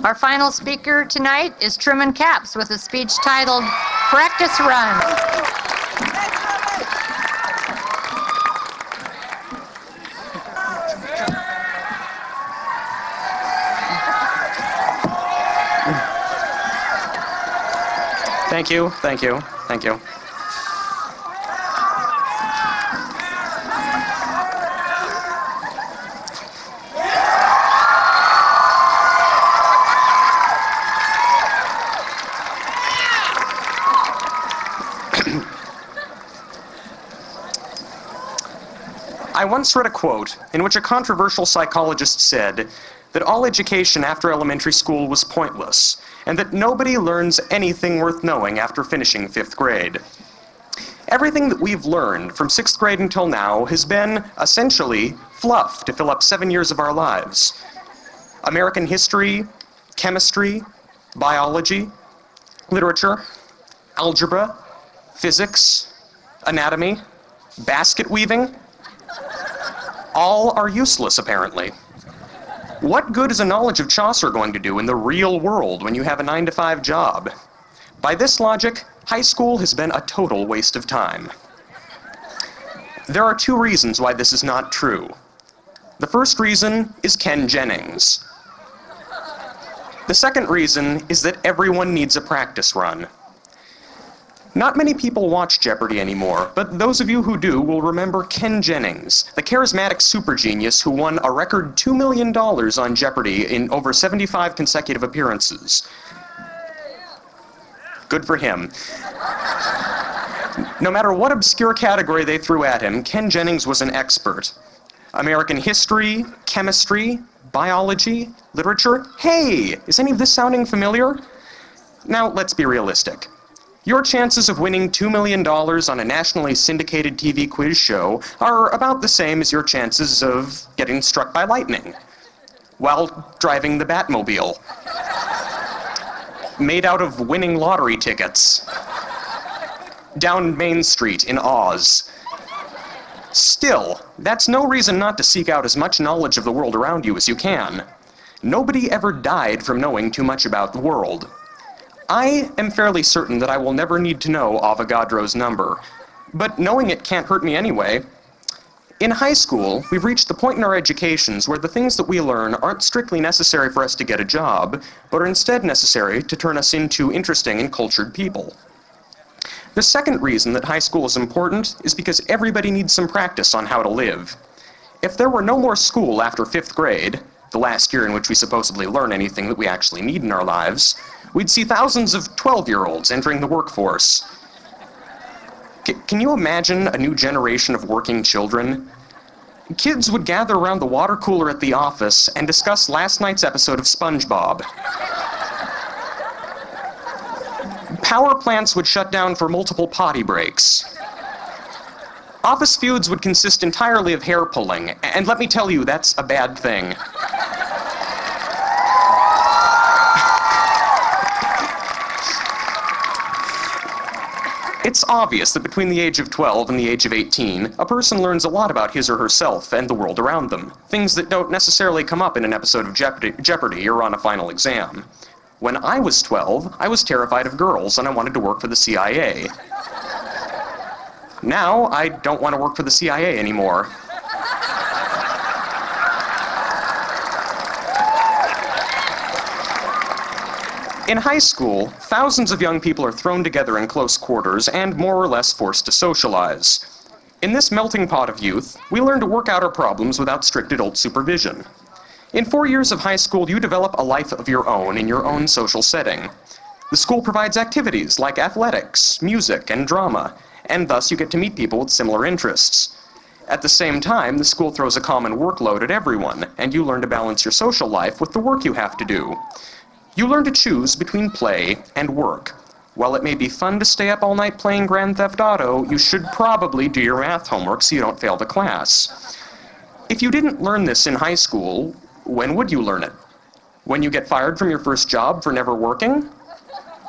Our final speaker tonight is Truman Capps with a speech titled Practice Run. Thank you, thank you, thank you. I once read a quote in which a controversial psychologist said that all education after elementary school was pointless, and that nobody learns anything worth knowing after finishing 5th grade. Everything that we've learned from 6th grade until now has been, essentially, fluff to fill up 7 years of our lives. American history, chemistry, biology, literature, algebra, physics, anatomy, basket weaving, all are useless, apparently. What good is a knowledge of Chaucer going to do in the real world when you have a 9-to-5 job? By this logic, high school has been a total waste of time. There are 2 reasons why this is not true. The first reason is Ken Jennings. The second reason is that everyone needs a practice run. Not many people watch Jeopardy anymore, but those of you who do will remember Ken Jennings, the charismatic super genius who won a record $2 million on Jeopardy in over 75 consecutive appearances. Good for him. No matter what obscure category they threw at him, Ken Jennings was an expert. American history, chemistry, biology, literature. Hey, is any of this sounding familiar? Now, let's be realistic. Your chances of winning $2 million on a nationally syndicated TV quiz show are about the same as your chances of getting struck by lightning while driving the Batmobile, made out of winning lottery tickets, down Main Street in Oz. Still, that's no reason not to seek out as much knowledge of the world around you as you can. Nobody ever died from knowing too much about the world. I am fairly certain that I will never need to know Avogadro's number, but knowing it can't hurt me anyway. In high school, we've reached the point in our educations where the things that we learn aren't strictly necessary for us to get a job, but are instead necessary to turn us into interesting and cultured people. The second reason that high school is important is because everybody needs some practice on how to live. If there were no more school after 5th grade, the last year in which we supposedly learn anything that we actually need in our lives, we'd see thousands of 12-year-olds entering the workforce. Can you imagine a new generation of working children? Kids would gather around the water cooler at the office and discuss last night's episode of SpongeBob. Power plants would shut down for multiple potty breaks. Office feuds would consist entirely of hair pulling, and let me tell you, that's a bad thing. It's obvious that between the age of 12 and the age of 18, a person learns a lot about his or herself and the world around them, things that don't necessarily come up in an episode of Jeopardy or on a final exam. When I was 12, I was terrified of girls and I wanted to work for the CIA. Now, I don't want to work for the CIA anymore. In high school, thousands of young people are thrown together in close quarters and more or less forced to socialize. In this melting pot of youth, we learn to work out our problems without strict adult supervision. In 4 years of high school, you develop a life of your own in your own social setting. The school provides activities like athletics, music, and drama, and thus you get to meet people with similar interests. At the same time, the school throws a common workload at everyone, and you learn to balance your social life with the work you have to do. You learn to choose between play and work. While it may be fun to stay up all night playing Grand Theft Auto, you should probably do your math homework so you don't fail the class. If you didn't learn this in high school, when would you learn it? When you get fired from your first job for never working?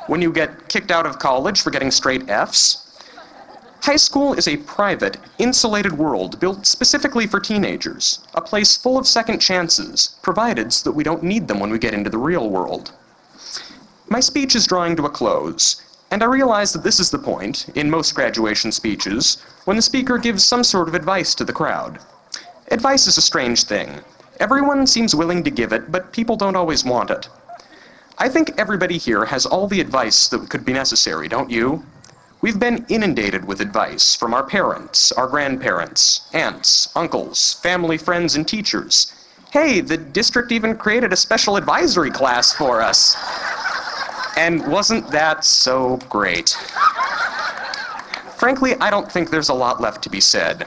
When you get kicked out of college for getting straight Fs? High school is a private, insulated world built specifically for teenagers, a place full of second chances, provided so that we don't need them when we get into the real world. My speech is drawing to a close, and I realize that this is the point, in most graduation speeches, when the speaker gives some sort of advice to the crowd. Advice is a strange thing. Everyone seems willing to give it, but people don't always want it. I think everybody here has all the advice that could be necessary, don't you? We've been inundated with advice from our parents, our grandparents, aunts, uncles, family, friends, and teachers. Hey, the district even created a special advisory class for us. And wasn't that so great? Frankly, I don't think there's a lot left to be said.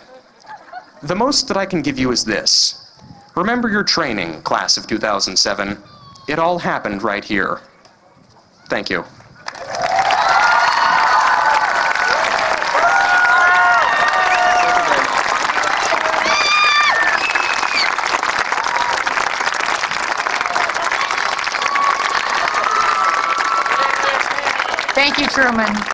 The most that I can give you is this. Remember your training, class of 2007. It all happened right here. Thank you. Thank you, Truman.